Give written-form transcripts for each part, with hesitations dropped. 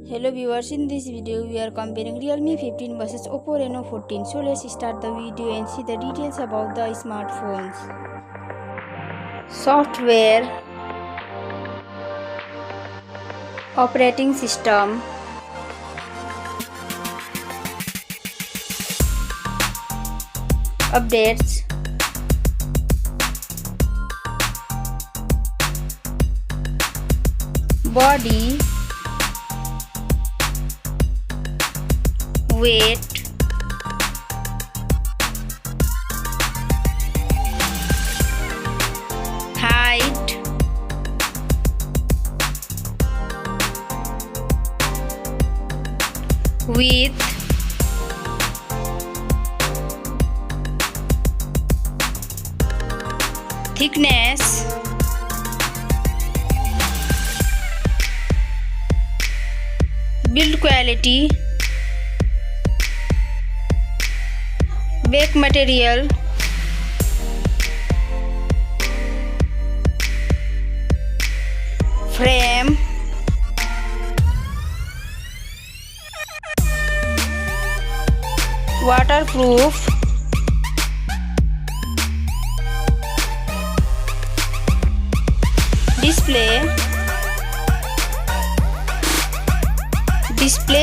Hello viewers, in this video we are comparing Realme 15 versus Oppo Reno 14. So let's start the video and see the details about the smartphones. Software, operating system, updates, body, weight, height, width, thickness, build quality, back material, frame, waterproof, display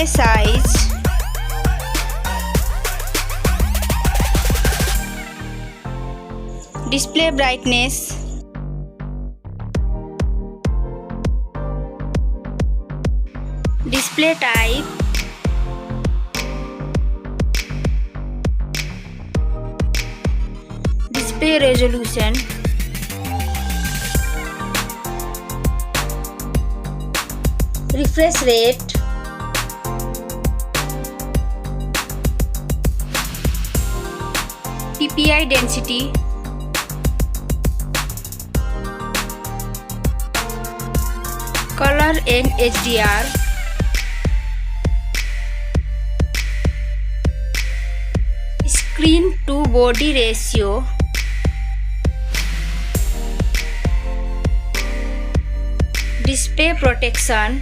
size, display brightness, display type, display resolution, refresh rate, PPI density, color and HDR, screen to body ratio, display protection,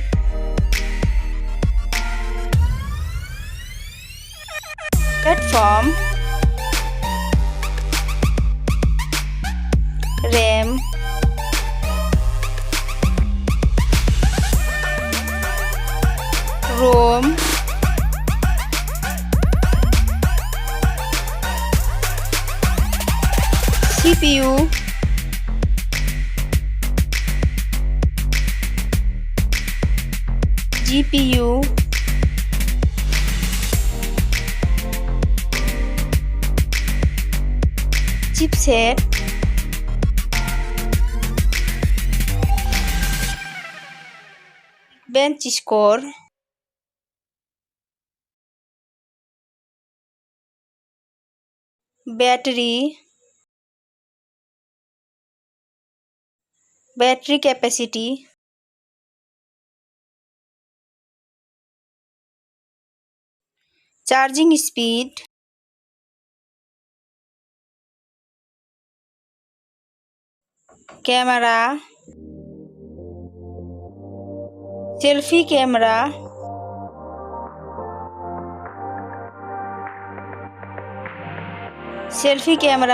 platform, RAM, ROM, CPU, GPU, chipset, Geekbench Score, battery capacity, charging speed, camera, selfie camera,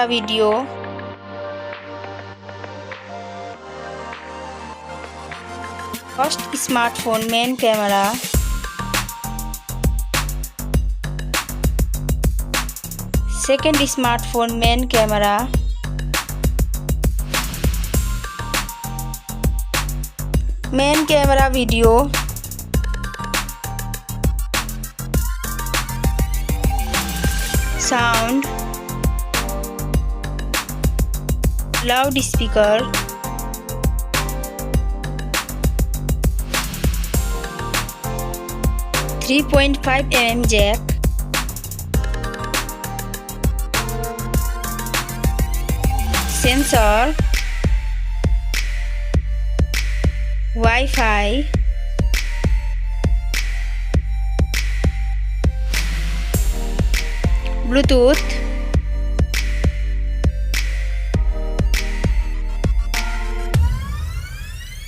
video, first smartphone main camera, second smartphone main camera, main camera video, sound, loudspeaker, .5 mm jack, sensor, Wi-Fi, Bluetooth,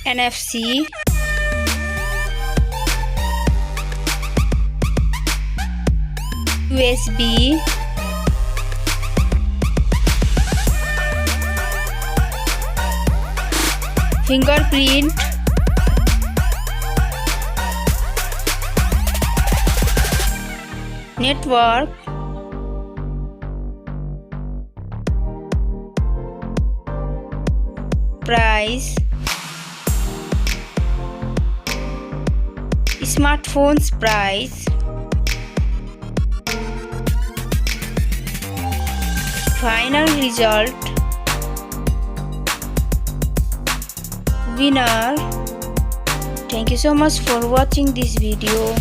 NFC, USB, fingerprint, network, price, smartphone's price, final result, winner. Thank you so much for watching this video.